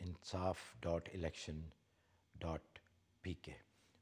insaf.election.pk।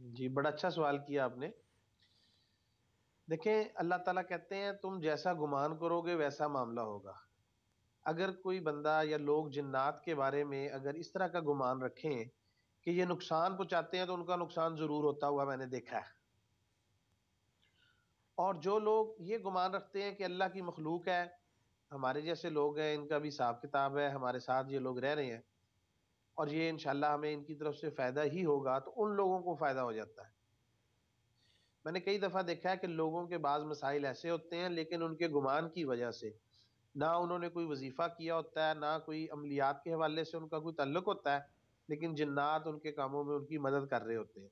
جی بڑا اچھا سوال کیا آپ نے. دیکھیں اللہ تعالیٰ کہتے ہیں تم جیسا گمان کرو گے ویسا معاملہ ہوگا. اگر کوئی بندہ یا لوگ جنات کے بارے میں اگر اس طرح کا گمان رکھیں کہ یہ نقصان پہنچاتے ہیں تو ان کا نقصان ضرور ہوتا ہوا میں نے دیکھا ہے. اور جو لوگ یہ گمان رکھتے ہیں کہ اللہ کی مخلوق ہے، ہمارے جیسے لوگ ہیں، ان کا بھی حساب کتاب ہے، ہمارے ساتھ یہ لوگ رہ رہے ہیں اور یہ انشاءاللہ ہمیں ان کی طرف سے فائدہ ہی ہوگا، تو ان لوگوں کو فائدہ ہو جاتا ہے. میں نے کئی دفعہ دیکھا ہے کہ لوگوں کے بعض مسائل ایسے ہوتے ہیں لیکن ان کے گمان کی وجہ سے نہ انہوں نے کوئی وظیفہ کیا ہوتا ہے، نہ کوئی عملیات کے حوالے سے ان کا کوئی تعلق ہوتا ہے، لیکن جنات ان کے کاموں میں ان کی مدد کر رہے ہوتے ہیں.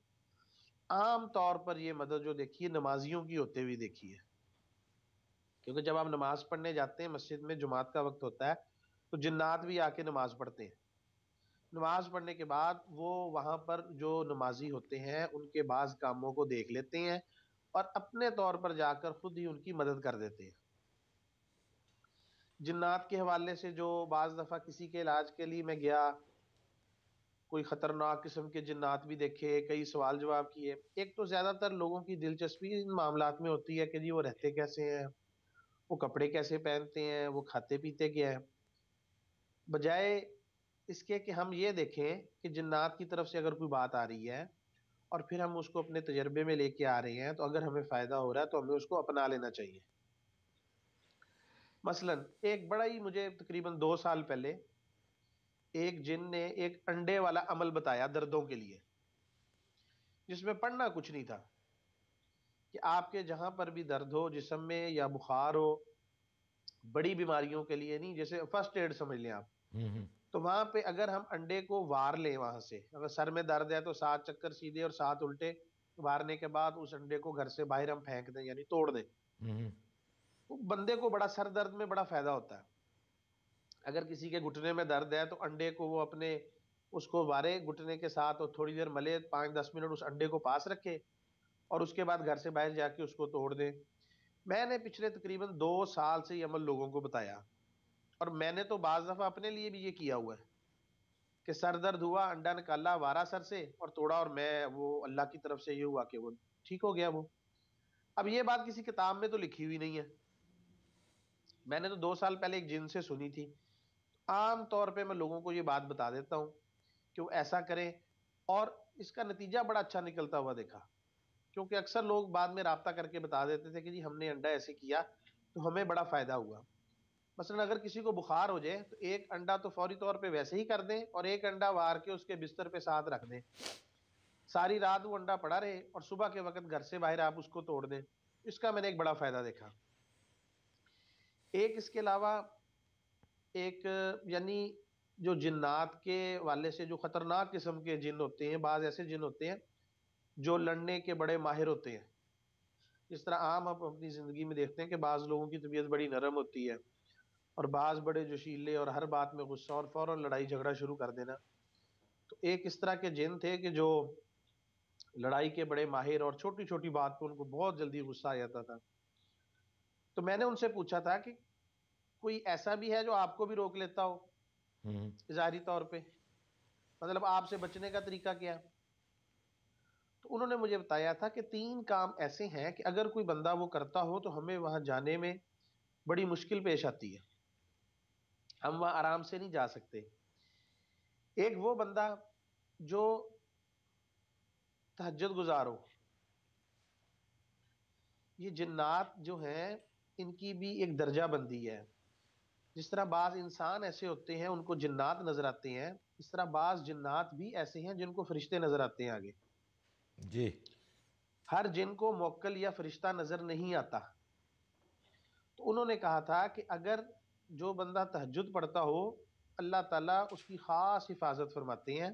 عام طور پر یہ مدد جو دیکھی ہے نمازیوں کی ہوتے ہوئی دیکھی ہے، کیونکہ جب آپ نماز پڑھنے جاتے ہیں مسجد میں، جماعت کا وقت ہوتا ہے تو جنات بھی آ کے نماز پڑھتے ہیں. نماز پڑھنے کے بعد وہ وہاں پر جو نمازی ہوتے ہیں ان کے بعض کاموں کو دیکھ لیتے ہیں اور اپنے طور پر جا کر خود ہی ان کی مدد کر دیتے ہیں. جنات کے حوالے سے جو بعض دفعہ کسی کے علاج کے لیے میں گیا، کوئی خطرناک قسم کے جنات بھی دیکھے، کئی سوال جواب کیے. ایک تو زیادہ تر لوگوں کی دلچسپی ان معاملات میں ہوتی ہے کہ جی وہ رہتے کیسے ہیں، وہ کپڑے کیسے پہنتے ہیں، وہ کھاتے پیتے کیا ہیں، بجائے اس کے کہ ہم یہ دیکھیں کہ جنات کی طرف سے اگر کوئی بات آ رہی ہے اور پھر ہم اس کو اپنے تجربے میں لے کے آ رہے ہیں، تو اگر ہمیں فائدہ ہو رہا ہے تو ہمیں اس کو اپنا لینا چاہیے. مثلا ایک بڑا ہی مجھے تقریباً 2 سال پہلے ایک جن نے ایک انڈے والا عمل بتایا دردوں کے لیے، جس میں پڑھنا کچھ نہیں تھا کہ آپ کے جہاں پر بھی درد ہو جسم میں یا بخار ہو، بڑی بیماریوں کے لیے نہیں، جیسے فرسٹ ایڈ سمجھ لیں آپ، ہوں تو وہاں پہ اگر ہم انڈے کو وار لیں، وہاں سے اگر سر میں درد ہے تو 7 چکر سیدھے اور 7 الٹے وارنے کے بعد اس انڈے کو گھر سے باہر ہم پھینک دیں، یعنی توڑ دیں، ہوں تو بندے کو بڑا سر درد میں بڑا فائدہ ہوتا ہے. اگر کسی کے گھٹنے میں درد ہے تو انڈے کو وہ اپنے اس کو وارے گھٹنے کے ساتھ اور تھوڑی دیر ملے، 5-10 منٹ اس انڈے کو پاس رکھے اور اس کے بعد گھر سے باہر جا کے اس کو توڑ دیں. میں نے پچھلے تقریباً 2 سال سے یہ عمل لوگوں کو بتایا اور میں نے تو بعض دفعہ اپنے لیے بھی یہ کیا ہوا ہے کہ سر درد ہوا، انڈا نکالا وارا سر سے اور توڑا، اور میں وہ اللہ کی طرف سے یہ ہوا کہ وہ ٹھیک ہو گیا وہ. اب یہ بات کسی کتاب میں تو لکھی ہوئی نہیں ہے، میں نے تو 2 سال پہلے ایک جن سے سنی تھی. عام طور پہ میں لوگوں کو یہ بات بتا دیتا ہوں کہ وہ ایسا کریں، اور اس کا نتیجہ بڑا اچھا نکلتا ہوا دیکھا، کیونکہ اکثر لوگ بعد میں رابطہ کر کے بتا دیتے تھے کہ جی ہم نے انڈا ایسے کیا تو ہمیں بڑا فائدہ ہوا. مثلا اگر کسی کو بخار ہو جائے تو ایک انڈا تو فوری طور پہ ویسے ہی کر دیں اور ایک انڈا وار کے اس کے بستر پہ ساتھ رکھ دیں، ساری رات وہ انڈا پڑا رہے اور صبح کے وقت گھر سے باہر آپ اس کو توڑ دیں. اس کا میں نے ایک بڑا فائدہ دیکھا. ایک اس کے علاوہ ایک یعنی جو جنات کے والے سے جو خطرناک قسم کے جن ہوتے ہیں، بعض ایسے جن ہوتے ہیں جو لڑنے کے بڑے ماہر ہوتے ہیں. جس طرح عام آپ اپنی زندگی میں دیکھتے ہیں کہ بعض لوگوں کی طبیعت بڑی نرم ہوتی ہے اور بعض بڑے جوشیلے اور ہر بات میں غصہ اور فوراً لڑائی جھگڑا شروع کر دینا. تو ایک اس طرح کے جن تھے کہ جو لڑائی کے بڑے ماہر اور چھوٹی چھوٹی بات پہ ان کو بہت جلدی غصہ آ جاتا تھا. تو میں نے ان سے پوچھا تھا کہ کوئی ایسا بھی ہے جو آپ کو بھی روک لیتا ہو ہوں ظاہری طور پہ، مطلب آپ سے بچنے کا طریقہ کیا ہے؟ تو انہوں نے مجھے بتایا تھا کہ 3 کام ایسے ہیں کہ اگر کوئی بندہ وہ کرتا ہو تو ہمیں وہاں جانے میں بڑی مشکل پیش آتی ہے، ہم وہاں آرام سے نہیں جا سکتے. ایک وہ بندہ جو تہجد گزار ہو. یہ جنات جو ہیں ان کی بھی ایک درجہ بندی ہے. جس طرح بعض انسان ایسے ہوتے ہیں ان کو جنات نظر آتے ہیں، اس طرح بعض جنات بھی ایسے ہیں جن کو فرشتے نظر آتے ہیں آگے. جی ہر جن کو موکل یا فرشتہ نظر نہیں آتا. تو انہوں نے کہا تھا کہ اگر جو بندہ تہجد پڑھتا ہو، اللہ تعالیٰ اس کی خاص حفاظت فرماتے ہیں،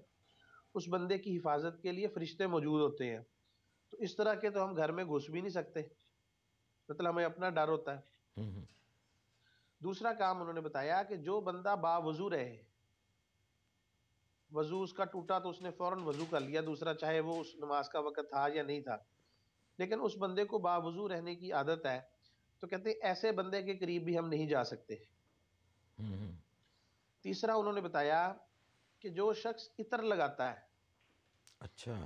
اس بندے کی حفاظت کے لیے فرشتے موجود ہوتے ہیں. تو اس طرح کے تو ہم گھر میں گھس بھی نہیں سکتے، مطلب ہمیں اپنا ڈر ہوتا ہے. ہوں دوسرا کام انہوں نے بتایا کہ جو بندہ باوضو رہے، وضو اس کا ٹوٹا تو اس نے فوراً وضو کر لیا دوسرا، چاہے وہ اس نماز کا وقت تھا یا نہیں تھا، لیکن اس بندے کو باوضو رہنے کی عادت ہے، تو کہتے ہیں ایسے بندے کے قریب بھی ہم نہیں جا سکتے. ہوں تیسرا انہوں نے بتایا کہ جو شخص عطر لگاتا ہے، اچھا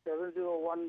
701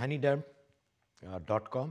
honeyderm.com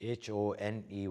HONEYDERM.com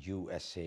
USA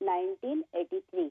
1983।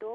2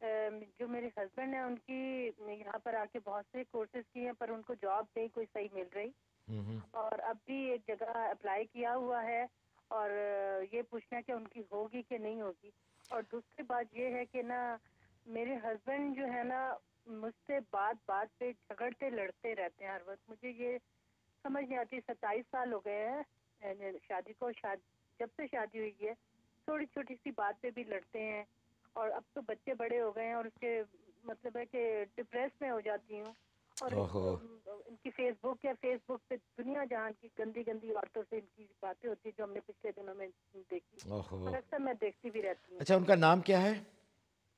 جو میرے ہسبینڈ ہیں ان کی یہاں پر آ کے بہت سے کورسز کیے ہیں پر ان کو جاب نہیں کوئی صحیح مل رہی، اور اب بھی ایک جگہ اپلائی کیا ہوا ہے اور یہ پوچھنا ہے کہ ان کی ہوگی کہ نہیں ہوگی. اور دوسری بات یہ ہے کہ نا میرے ہسبینڈ جو ہے نا مجھ سے بات پہ جھگڑتے لڑتے رہتے ہیں ہر وقت. مجھے یہ سمجھ نہیں آتی، 27 سال ہو گئے ہیں شادی کو، جب سے شادی ہوئی ہے چھوٹی چھوٹی سی بات پہ بھی لڑتے ہیں. اور اب تو بچے بڑے ہو گئے ہیں اور اس کے مطلب ہے کہ ڈپریس میں ہو جاتی ہوں. اور ان کی فیس بک پہ دنیا جہان کی گندی گندی عورتوں سے ان کی باتیں ہوتی ہیں جو ہم نے پچھلے دنوں میں دیکھی، اور اکثر میں دیکھتی بھی رہتی ہوں. اچھا، ان کا نام کیا ہے؟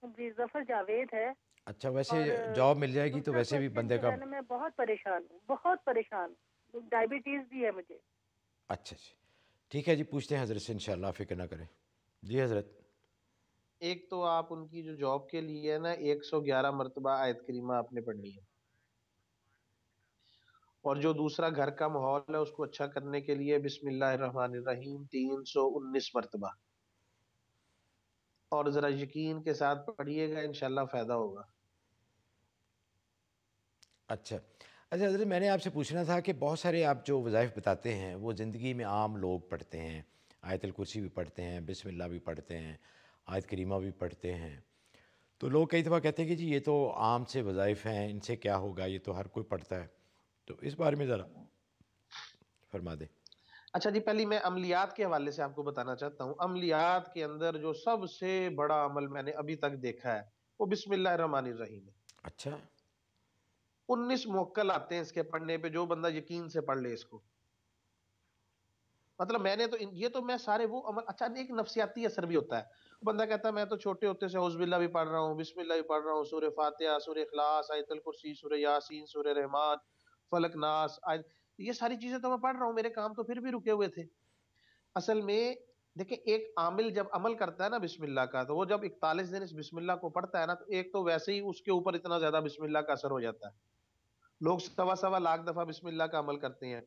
جی ظفر جاوید ہے. اچھا، ویسے جاب مل جائے گی تو ویسے بھی بندے کا میں بہت پریشان ہوں، ڈائبٹیز بھی ہے مجھے. اچھا ٹھیک ہے جی، پوچھتے ہیں حضرت سے انشاءاللہ، فکر نہ کریں. جی حضرت. ایک تو آپ ان کی جو جاب کے لیے ہے نا 111 مرتبہ آیت کریمہ آپ نے پڑھنی ہے، اور جو دوسرا گھر کا ماحول ہے اس کو اچھا کرنے کے لیے بسم اللہ الرحمن الرحیم 319 مرتبہ، اور ذرا یقین کے ساتھ پڑھیے گا انشاءاللہ فائدہ ہوگا. اچھا حضرت، میں نے آپ سے پوچھنا تھا کہ بہت سارے آپ جو وظائف بتاتے ہیں وہ زندگی میں عام لوگ پڑھتے ہیں، آیت الکرسی بھی پڑھتے ہیں، بسم اللہ بھی پڑھتے ہیں، آیت کریمہ بھی پڑھتے ہیں. تو لوگ کئی دفعہ کہتے ہیں کہ جی یہ تو عام سے وظائف ہیں، ان سے کیا ہوگا، یہ تو ہر کوئی پڑھتا ہے. تو اس بارے میں ذرا فرما دیں. اچھا جی، پہلی میں عملیات کے حوالے سے آپ کو بتانا چاہتا ہوں. عملیات کے اندر جو سب سے بڑا عمل میں نے ابھی تک دیکھا ہے وہ بسم اللہ الرحمن الرحیم ہے. اچھا. 19 موکل آتے ہیں اس کے پڑھنے پہ، جو بندہ یقین سے پڑھ لے اس کو. مطلب میں نے تو یہ تو میں سارے وہ عمل. اچھا، ایک نفسیاتی اثر بھی ہوتا ہے. بندہ کہتا ہے میں تو چھوٹے ہوتے سے اعوذ باللہ بھی پڑھ رہا ہوں، بسم اللہ بھی پڑھ رہا ہوں، سورہ فاتحہ، سورہ اخلاص، آیت الکرسی، سورہ یاسین، سورہ رحمان، فلق، ناس، یہ ساری چیزیں تو میں پڑھ رہا ہوں، میرے کام تو پھر بھی رکے ہوئے تھے. اصل میں دیکھیں، ایک عامل جب عمل کرتا ہے نا بسم اللہ کا، تو وہ جب 41 دن اس بسم اللہ کو پڑھتا ہے نا، تو ایک تو ویسے ہی اس کے اوپر اتنا زیادہ بسم اللہ کا اثر ہو جاتا ہے. لوگ سوا لاکھ دفعہ بسم اللہ کا عمل کرتے ہیں.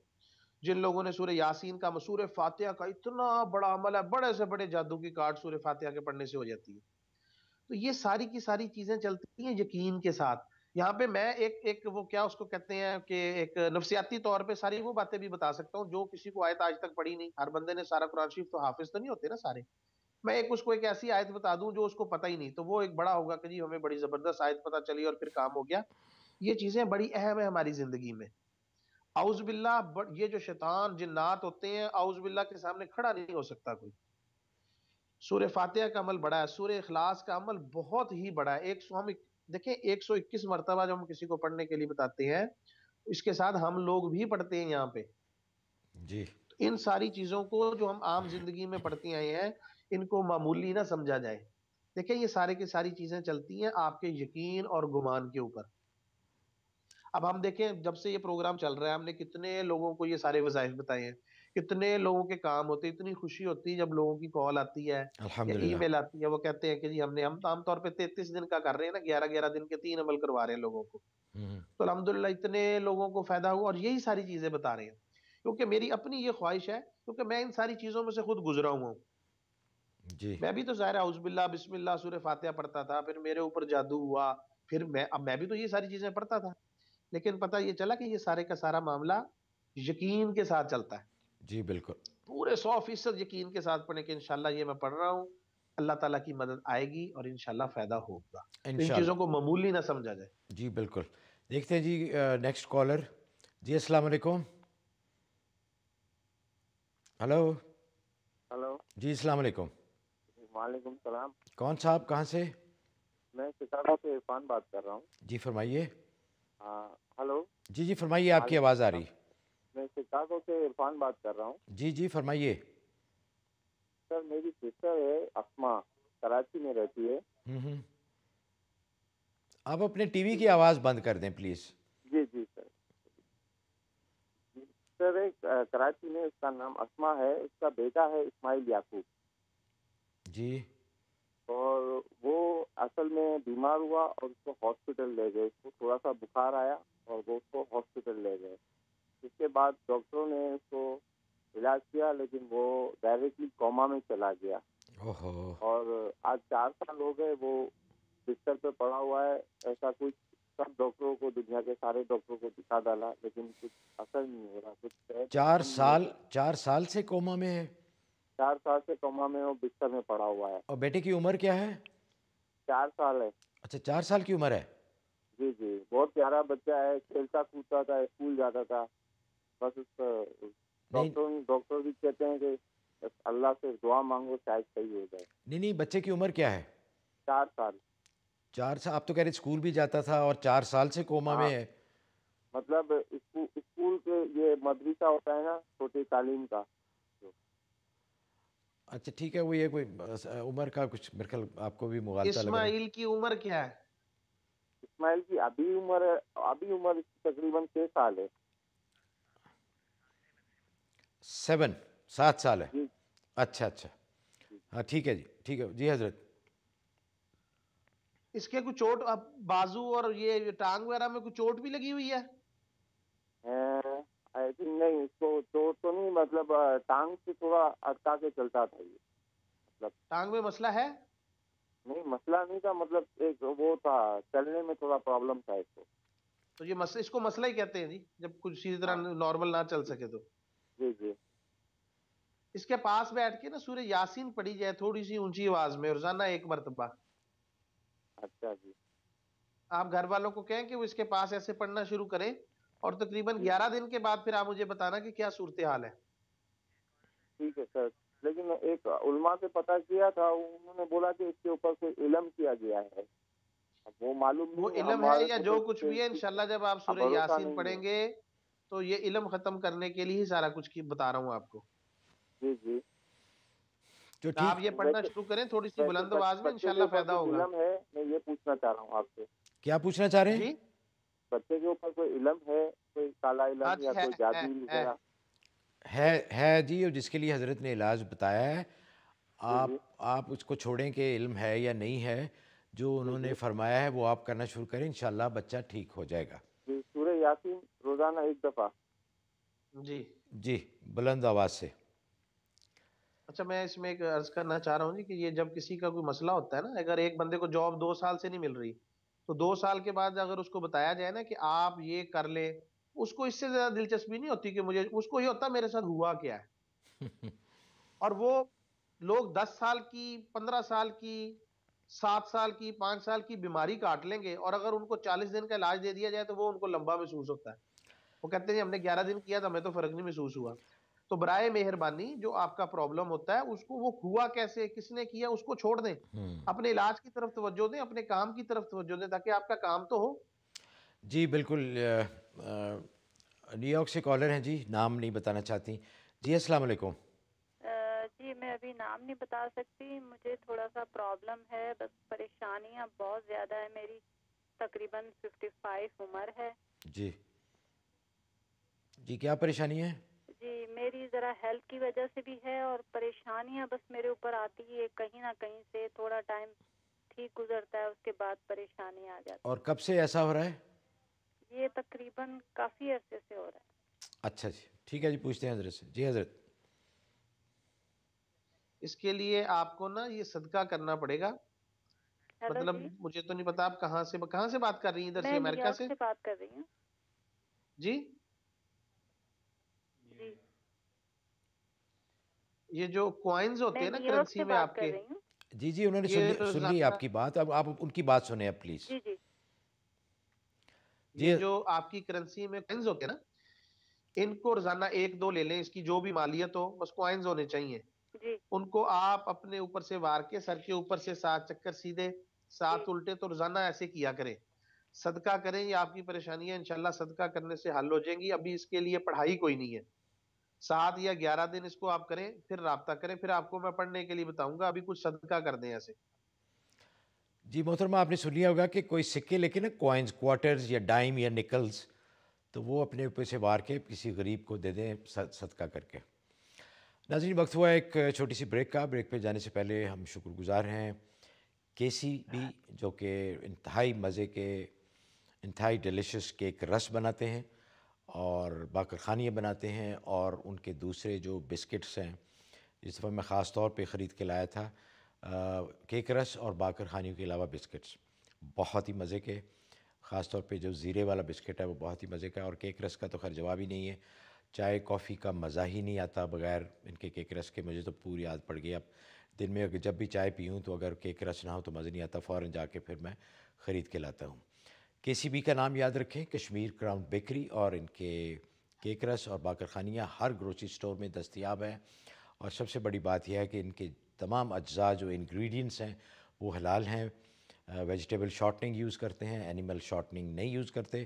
جن لوگوں نے سورہ یاسین کا، سورہ فاتحہ کا اتنا بڑا عمل ہے، بڑے سے بڑے جادو کی کارڈ سورہ فاتحہ کے پڑھنے سے ہو جاتی ہے. تو یہ ساری کی ساری چیزیں چلتی ہیں یقین کے ساتھ. یہاں پہ میں ایک وہ کیا اس کو کہتے ہیں کہ ایک نفسیاتی طور پہ ساری وہ باتیں بھی بتا سکتا ہوں جو کسی کو آیت آج تک پڑھی نہیں. ہر بندے نے سارا قرآن شریف تو حافظ تو نہیں ہوتے نا سارے. میں اس کو ایک ایسی آیت بتا دوں جو اس کو پتہ ہی نہیں، تو وہ ایک بڑا ہوگا کہ جی ہمیں بڑی زبردست آیت پتہ چلی اور پھر کام ہو گیا. یہ چیزیں بڑی اہم ہیں ہماری زندگی میں. اعوذ باللہ، یہ جو شیطان جنات ہوتے ہیں، اعوذ باللہ کے سامنے کھڑا نہیں ہو سکتا کوئی. سورہ فاتحہ کا عمل بڑا ہے، سورہ اخلاص کا عمل بہت ہی بڑا ہے. ہم دیکھیں 121 مرتبہ جو ہم کسی کو پڑھنے کے لیے بتاتے ہیں، اس کے ساتھ ہم لوگ بھی پڑھتے ہیں یہاں پہ. جی. ان ساری چیزوں کو جو ہم عام زندگی میں پڑھتے آئے ہیں، ان کو معمولی نہ سمجھا جائے. دیکھیں یہ سارے کی ساری چیزیں چلتی ہیں آپ کے یقین اور گمان کے اوپر. اب ہم دیکھیں جب سے یہ پروگرام چل رہا ہے، ہم نے کتنے لوگوں کو یہ سارے وظائف بتائے ہیں، کتنے لوگوں کے کام ہوتے ہیں. اتنی خوشی ہوتی ہے جب لوگوں کی کال آتی ہے یا ای الحمدللہ. میل آتی ہے، وہ کہتے ہیں کہ جی ہم عام طور پہ 33 دن کا کر رہے ہیں نا، 11 دن کے 3 عمل کروا رہے ہیں لوگوں کو. تو الحمدللہ اتنے لوگوں کو فائدہ ہوا، اور یہی ساری چیزیں بتا رہے ہیں. کیونکہ میری اپنی یہ خواہش ہے، کیونکہ میں ان ساری چیزوں میں سے خود گزرا ہوا ہوں. جی. میں بھی تو ظاہر ہے اعوذ باللہ بسم اللہ سورہ فاتحہ پڑھتا تھا، پھر میرے اوپر جادو ہوا، پھر اب میں بھی تو یہ ساری چیزیں پڑھتا تھا. لیکن پتہ یہ چلا کہ یہ سارے کا سارا معاملہ یقین کے ساتھ چلتا ہے. جی بالکل. پورے 100% یقین کے ساتھ پڑھیں کہ انشاءاللہ یہ میں پڑھ رہا ہوں، اللہ تعالیٰ کی مدد آئے گی اور انشاءاللہ فائدہ ہوگا. ان چیزوں کو معمولی نہ سمجھا جائے. جی بالکل. دیکھتے ہیں جی نیکسٹ کالر. جی السلام علیکم. ہلو. ہلو. جی السلام علیکم. وعلیکم السلام. کون صاحب، کہاں سے؟ میں شکاگو سے عرفان بات کر رہا ہوں. جی فرمائیے. ہلو. جی فرمائیے، آپ کی آواز آ رہی. میں شکاگو سے عرفان بات کر رہا ہوں. جی فرمائیے. سر میری سسٹر ہے اسما، کراچی میں رہتی ہے. آپ اپنے ٹی وی کی آواز بند کر دیں پلیز. جی سر. سر کراچی میں، اس کا نام اسما ہے، اس کا بیٹا ہے اسماعیل یعقوب. جی. اور وہ اصل میں بیمار ہوا اور اس کو ہاسپٹل لے گئے. اس کو تھوڑا سا بخار آیا اور وہ اس کو ہاسپٹل لے گئے. اس کے بعد ڈاکٹروں نے اس کو علاج کیا، لیکن وہ ڈائریکٹلی کوما میں چلا گیا. اور آج 4 سال ہو گئے وہ بستر پہ پڑا ہوا ہے. ایسا کچھ سب ڈاکٹروں کو, دنیا کے سارے ڈاکٹروں کو دکھا ڈالا, لیکن کچھ اثر نہیں ہو رہا. کچھ 4 سال سے کوما میں ہے؟ 4 سال سے کوما میں وہ بستر میں پڑا ہوا ہے. اور بیٹے کی عمر کیا ہے؟ 4 سال ہے. اچھا 4 سال کی عمر ہے. جی جی, بہت پیارا بچہ ہے, کھیلتا کودتا تھا, اسکول جاتا تھا. بس اس ڈاکٹر بھی کہتے ہیں کہ اللہ سے دعا مانگو شاید صحیح ہو جائے. نہیں, بچے کی عمر کیا ہے؟ 4 سال. 4 سال. آپ تو کہہ رہے اسکول بھی جاتا تھا اور 4 سال سے کوما میں ہے. مطلب اسکول کے یہ مدرسہ ہوتا ہے نا, چھوٹی تعلیم کا. اچھا ٹھیک ہے, وہ یہ کوئی عمر کا کچھ میرے خیال آپ کو بھی مغالطہ لگ رہا ہے. اسماعیل کی عمر کیا ہے؟ اسماعیل کی ابھی عمر تقریباً 6 سال ہے. 7 سال ہے. اچھا ہاں ٹھیک ہے جی, ٹھیک ہے جی حضرت. اس کے کچھ چوٹ, اب بازو اور یہ ٹانگ وغیرہ میں کچھ چوٹ بھی لگی ہوئی ہے؟ نہیں, اس کو چوٹ تو نہیں, مطلب ٹانگ سے تھوڑا اٹکا کے چلتا تھا. یہ مطلب ٹانگ میں مسئلہ ہے؟ نہیں, مسئلہ نہیں تھا, مطلب ایک وہ تھا, چلنے میں تھوڑا پرابلم تھا اس کو. تو یہ مسئلہ, اس کو مسئلہ ہی کہتے ہیں جی, جب کچھ اسی طرح نارمل نہ چل سکے تو. جی جی. اس کے پاس بیٹھ کے نا سورہ یاسین پڑھی جائے تھوڑی سی اونچی آواز میں, روزانہ 1 مرتبہ. اچھا جی. آپ گھر والوں کو کہیں کہ وہ اس کے پاس ایسے پڑھنا شروع کریں, اور تقریباً 11 دن کے بعد پھر آپ مجھے بتانا کہ کیا صورتحال ہے. ٹھیک ہے سر. لیکن ایک علماء سے پتہ کیا تھا, انہوں نے بولا کہ اس کے اوپر کوئی علم کیا گیا ہے. اب وہ معلوم نہیں, وہ علم ہے یا جو کچھ بھی ہے, انشاءاللہ جب آپ سورہ یاسین پڑھیں گے تو یہ علم ختم کرنے کے لیے ہی سارا کچھ بتا رہا ہوں آپ کو. جی جی. آپ یہ پڑھنا شروع کریں تھوڑی سی بلند آواز میں, انشاءاللہ فائدہ ہوگا. علم ہے, میں یہ پوچھنا چاہ رہا ہوں آپ سے. کیا پوچھنا چاہ رہے ہیں جی؟ بچے کے اوپر کوئی علم ہے, کوئی کالا علم یا کوئی جادو وغیرہ؟ ہے جی, اور جس کے لیے حضرت نے علاج بتایا ہے, آپ اس کو چھوڑیں کہ علم ہے یا نہیں ہے, جو انہوں نے فرمایا ہے وہ آپ کرنا شروع کریں, انشاءاللہ بچہ ٹھیک ہو جائے گا. جی, سورہ یاسین روزانہ 1 دفعہ. جی, بلند آواز سے. اچھا, میں اس میں ایک عرض کرنا چاہ رہا ہوں جی کہ یہ جب کسی کا کوئی مسئلہ ہوتا ہے نا, اگر ایک بندے کو جاب 2 سال سے نہیں مل رہی, تو 2 سال کے بعد اگر اس کو بتایا جائے نا کہ آپ یہ کر لیں, اس کو اس سے زیادہ دلچسپی نہیں ہوتی کہ مجھے, اس کو یہ ہوتا میرے ساتھ ہوا کیا ہے. اور وہ لوگ 10 سال کی, 15 سال کی, 7 سال کی, 5 سال کی بیماری کاٹ لیں گے, اور اگر ان کو 40 دن کا علاج دے دیا جائے تو وہ ان کو لمبا محسوس ہوتا ہے. وہ کہتے ہیں ہم نے 11 دن کیا تھا, ہمیں تو فرق نہیں محسوس ہوا. تو برائے مہربانی جو آپ کا پرابلم ہوتا ہے اس کو, وہ ہوا کیسے, کس نے کیا, اس کو چھوڑ دیں, اپنے علاج کی طرف توجہ دیں, اپنے کام کی طرف توجہ دیں, تاکہ آپ کا کام تو ہو. جی بالکل. نیو یارک سے کالر ہیں جی, نام نہیں بتانا چاہتی. جی السلام علیکم. جی میں ابھی نام نہیں بتا سکتی, مجھے تھوڑا سا پرابلم ہے, بس پریشانیاں بہت زیادہ ہے. میری تقریباً 55 عمر ہے. جی کیا پریشانی ہے؟ جی میری ذرا ہیلتھ کی وجہ سے بھی ہے, اور پریشانیاں بس میرے اوپر آتی ہے کہیں نہ کہیں سے. تھوڑا ٹائم ٹھیک گزرتا ہے, اس کے بعد پریشانی آ جاتی ہے. اور کب سے ایسا ہو رہا ہے؟ یہ تقریباً کافی عرصے سے ہو رہا ہے. اچھا جی ٹھیک ہے جی, پوچھتے ہیں حضرت سے. جی حضرت. اس کے لیے آپ کو نا یہ صدقہ کرنا پڑے گا. مطلب مجھے تو نہیں پتا آپ کہاں سے بات کر رہی ہیں, ادھر سے, امریکہ سے؟ میں بات کر رہی ہوں. جی یہ جو کوائنز ہوتے ہیں نا کرنسی میں آپ کے, جی انہوں نے سن لی آپ کی بات, اب آپ ان کی بات سنیں اب پلیز. یہ جو آپ کی کرنسی میں کوائنز ہوتے ہیں نا, ان کو روزانہ 1-2 لے لیں, اس کی جو بھی مالیت ہو, بس کوائنز ہونے چاہیے. ان کو آپ اپنے اوپر سے وار کے, سر کے اوپر سے 7 چکر سیدھے, 7 الٹے, تو روزانہ ایسے کیا کریں, صدقہ کریں. یہ آپ کی پریشانیاں انشاءاللہ صدقہ کرنے سے حل ہو جائیں گی. ابھی اس کے لیے پڑھائی کوئی نہیں ہے, 7 یا 11 دن اس کو آپ کریں, پھر رابطہ کریں, پھر آپ کو میں پڑھنے کے لیے بتاؤں گا. ابھی کچھ صدقہ کر دیں ایسے. جی محترمہ, آپ نے سن لیا ہوگا کہ کوئی سکے لیکن نا کوائنز, کوارٹرز یا ڈائم یا نکلز, تو وہ اپنے اوپر سے وار کے کسی غریب کو دے دیں صدقہ کر کے. ناظرین وقت ہوا ایک چھوٹی سی بریک کا. بریک پہ جانے سے پہلے ہم شکر گزار ہیں کیسی بھی, جو کہ انتہائی مزے کے, انتہائی ڈیلیشس کیک رس بناتے ہیں اور باقر خانیہ بناتے ہیں, اور ان کے دوسرے جو بسکٹس ہیں, اس دفعہ میں خاص طور پہ خرید کے لایا تھا کیک رس اور باقر خانیوں کے علاوہ بسکٹس. بہت ہی مزے کے، خاص طور پہ جو زیرے والا بسکٹ ہے وہ بہت ہی مزے کا ہے، اور کیک رس کا تو خیر جواب ہی نہیں ہے، چائے کافی کا مزہ ہی نہیں آتا بغیر ان کے کیک رس کے۔ مجھے تو پوری عادت پڑ گئی اب دن میں جب بھی چائے پیوں تو اگر کیک رس نہ ہو تو مزہ نہیں آتا، فوراً جا کے پھر میں خرید کے لاتا ہوں۔ KCB کا نام یاد رکھیں، کشمیر کراؤن بیکری، اور ان کے کیک رس اور باقر خانیہ ہر گروسری سٹور میں دستیاب ہے، اور سب سے بڑی بات یہ ہے کہ ان کے تمام اجزاء جو انگریڈینٹس ہیں وہ حلال ہیں، ویجیٹیبل شارٹننگ یوز کرتے ہیں، اینیمل شارٹننگ نہیں یوز کرتے،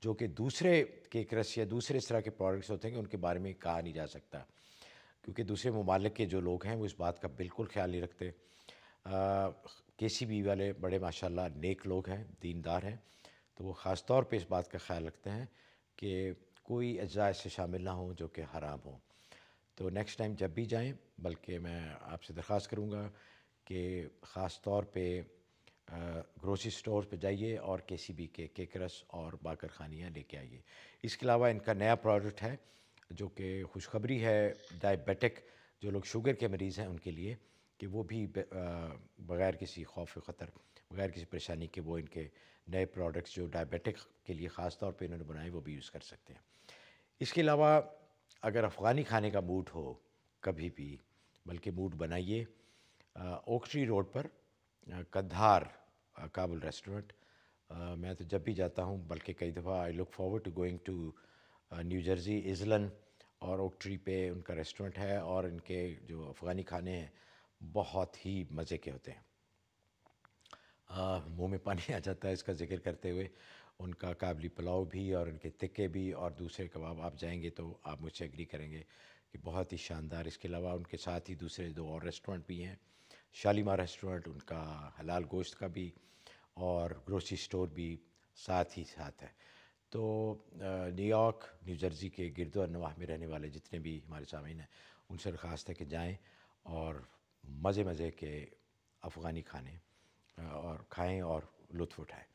جو کہ دوسرے کیک رس یا دوسرے اس طرح کے پروڈکٹس ہوتے ہیں کہ ان کے بارے میں کہا نہیں جا سکتا، کیونکہ دوسرے ممالک کے جو لوگ ہیں وہ اس بات کا بالکل خیال نہیں رکھتے۔ KCB والے بڑے ماشاءاللہ نیک لوگ ہیں، دیندار ہیں، تو وہ خاص طور پہ اس بات کا خیال رکھتے ہیں کہ کوئی اجزاء اس سے شامل نہ ہوں جو کہ حرام ہوں۔ تو نیکسٹ ٹائم جب بھی جائیں، بلکہ میں آپ سے درخواست کروں گا کہ خاص طور پہ گروسری سٹور پہ جائیے اور KCB کے کیک رس اور باقر خانیہ لے کے آئیے۔ اس کے علاوہ ان کا نیا پروڈکٹ ہے جو کہ خوشخبری ہے ڈائبیٹک، جو لوگ شوگر کے مریض ہیں ان کے لیے، کہ وہ بھی بغیر کسی خوف و خطر، بغیر کسی پریشانی کے وہ ان کے نئے پروڈکٹس جو ڈائبیٹک کے لیے خاص طور پہ انہوں نے بنائے وہ بھی یوز کر سکتے ہیں۔ اس کے علاوہ اگر افغانی کھانے کا موڈ ہو کبھی بھی، بلکہ موڈ بنائیے، اوک ٹری روڈ پر قندھار کابل ریسٹورنٹ، میں تو جب بھی جاتا ہوں، بلکہ کئی دفعہ I look forward to going to New Jersey Iselin, اور اوک ٹری پہ ان کا ریسٹورنٹ ہے، اور ان کے جو افغانی کھانے ہیں بہت ہی مزے کے ہوتے ہیں، منہ میں پانی آ جاتا ہے اس کا ذکر کرتے ہوئے۔ ان کا قابلی پلاؤ بھی اور ان کے تکے بھی اور دوسرے کباب، آپ جائیں گے تو آپ مجھ سے ایگری کریں گے کہ بہت ہی شاندار۔ اس کے علاوہ ان کے ساتھ ہی دوسرے 2 اور ریسٹورنٹ بھی ہیں، شالیمار ریسٹورنٹ، ان کا حلال گوشت کا بھی، اور گروسری سٹور بھی ساتھ ہی ساتھ ہے۔ تو نیو یارک، نیو جرسی کے گرد و نواح میں رہنے والے جتنے بھی ہمارے سامعین ہیں ان سے درخواست ہے کہ جائیں اور مزے کے افغانی کھانے اور کھائیں اور لطف اٹھائیں۔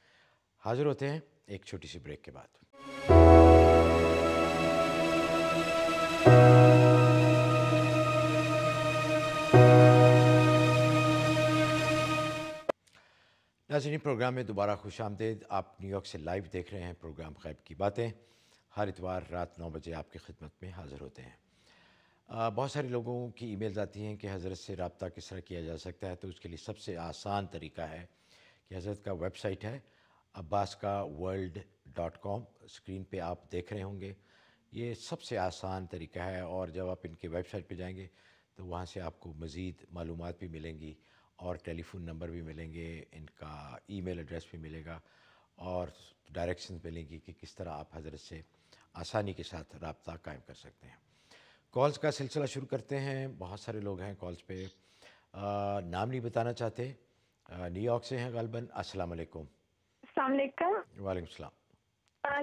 حاضر ہوتے ہیں ایک چھوٹی سی بریک کے بعد۔ ناظرین، پروگرام میں دوبارہ خوش آمدید۔ آپ نیو یارک سے لائیو دیکھ رہے ہیں پروگرام غیب کی باتیں، ہر اتوار رات 9 بجے آپ کی خدمت میں حاضر ہوتے ہیں۔ بہت سارے لوگوں کی ای میلز آتی ہیں کہ حضرت سے رابطہ کس طرح کیا جا سکتا ہے، تو اس کے لیے سب سے آسان طریقہ ہے کہ حضرت کا ویب سائٹ ہے abbaskaworld.com، اسکرین پہ آپ دیکھ رہے ہوں گے، یہ سب سے آسان طریقہ ہے، اور جب آپ ان کے ویب سائٹ پہ جائیں گے تو وہاں سے آپ کو مزید معلومات بھی ملیں گی، اور ٹیلی فون نمبر بھی ملیں گے، ان کا ای میل ایڈریس بھی ملے گا، اور ڈائریکشنز ملیں گی کہ کس طرح آپ حضرت سے آسانی کے ساتھ رابطہ قائم کر سکتے ہیں۔ کالز کا سلسلہ شروع کرتے ہیں، بہت سارے لوگ ہیں کالز پہ، نام نہیں بتانا چاہتے، نیو یارک سے ہیں غالباً۔ السلام علیکم۔ السلام علیکم۔ وعلیکم السلام۔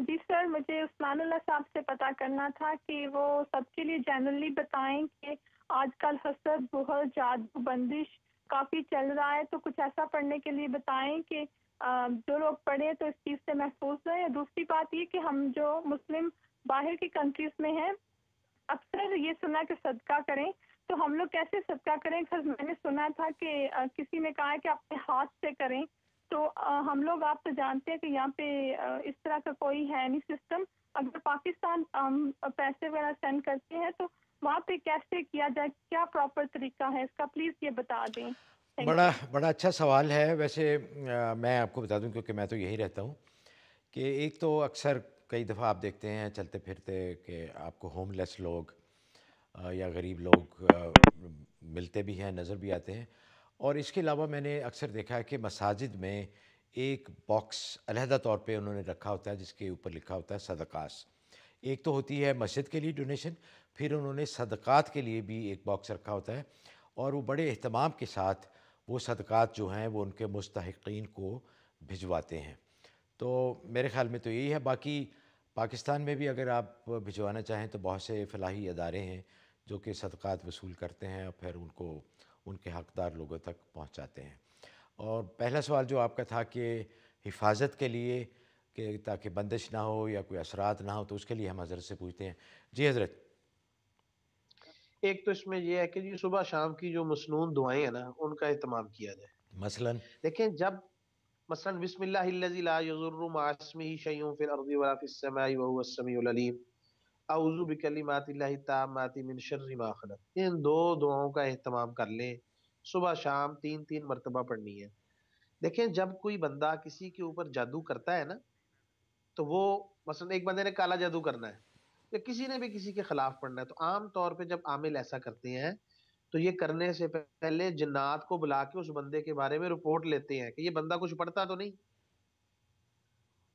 جی سر، مجھے عثمان اللہ صاحب سے پتہ کرنا تھا کہ وہ سب کے لیے جنرلی بتائیں کہ آج کل حسد، بہت جادو، بندش کافی چل رہا ہے، تو کچھ ایسا پڑھنے کے لیے بتائیں کہ جو لوگ پڑھیں تو اس چیز سے محفوظ رہیں۔ دوسری بات یہ کہ ہم جو مسلم باہر کی کنٹریز میں ہیں، اکثر یہ سنا کہ صدقہ کریں، تو ہم لوگ کیسے صدقہ کریں؟ میں نے سنا تھا کہ کسی نے کہا ہے کہ اپنے ہاتھ سے کریں، تو ہم لوگ آپ تو جانتے ہیں کہ یہاں پہ اس طرح کا کوئی ہے نہیں سسٹم۔ اگر پاکستان پیسے وغیرہ سینڈ کرتے ہیں تو وہاں پہ کیسے کیا جائے، کیا پراپر طریقہ ہے اس کا، پلیز یہ بتا دیں۔ بڑا اچھا سوال ہے۔ ویسے میں آپ کو بتا دوں، کیونکہ میں تو یہی رہتا ہوں، کہ ایک تو اکثر کئی دفعہ آپ دیکھتے ہیں چلتے پھرتے کہ آپ کو ہوم لیس لوگ یا غریب لوگ ملتے بھی ہیں، نظر بھی آتے ہیں، اور اس کے علاوہ میں نے اکثر دیکھا ہے کہ مساجد میں ایک باکس علیحدہ طور پہ انہوں نے رکھا ہوتا ہے جس کے اوپر لکھا ہوتا ہے صدقات۔ ایک تو ہوتی ہے مسجد کے لیے ڈونیشن، پھر انہوں نے صدقات کے لیے بھی ایک باکس رکھا ہوتا ہے، اور وہ بڑے اہتمام کے ساتھ وہ صدقات جو ہیں وہ ان کے مستحقین کو بھجواتے ہیں۔ تو میرے خیال میں تو یہی ہے۔ باقی پاکستان میں بھی اگر آپ بھجوانا چاہیں تو بہت سے فلاحی ادارے ہیں جو کہ صدقات وصول کرتے ہیں اور پھر ان کو ان کے حقدار لوگوں تک پہنچاتے ہیں۔ اور پہلا سوال جو آپ کا تھا کہ حفاظت کے لیے، کہ تاکہ بندش نہ ہو یا کوئی اثرات نہ ہو، تو اس کے لیے ہم حضرت سے پوچھتے ہیں۔ جی حضرت۔ ایک تو اس میں یہ ہے کہ صبح شام کی جو مسنون دعائیں ہیں نا، ان کا اہتمام کیا جائے۔ مثلاً دیکھیں، جب مثلا بسم اللہ الذی لا یضر مع اسمہ شیء فی الارض ولا فی السماء وهو السمیع العلیم، اعوذ بکلمات اللہ التامات من شر ما خلق۔ ان دو دعاؤں کا اہتمام کر لیں، صبح شام 3 مرتبہ پڑھنی ہے۔ دیکھیں جب کوئی بندہ کسی کے اوپر جادو کرتا ہے نا، تو وہ مثلا ایک بندے نے کالا جادو کرنا ہے یا کسی نے بھی کسی کے خلاف پڑھنا ہے، تو عام طور پہ جب عامل ایسا کرتے ہیں تو یہ کرنے سے پہلے جنات کو بلا کے اس بندے کے بارے میں رپورٹ لیتے ہیں کہ یہ بندہ کچھ پڑھتا تو نہیں۔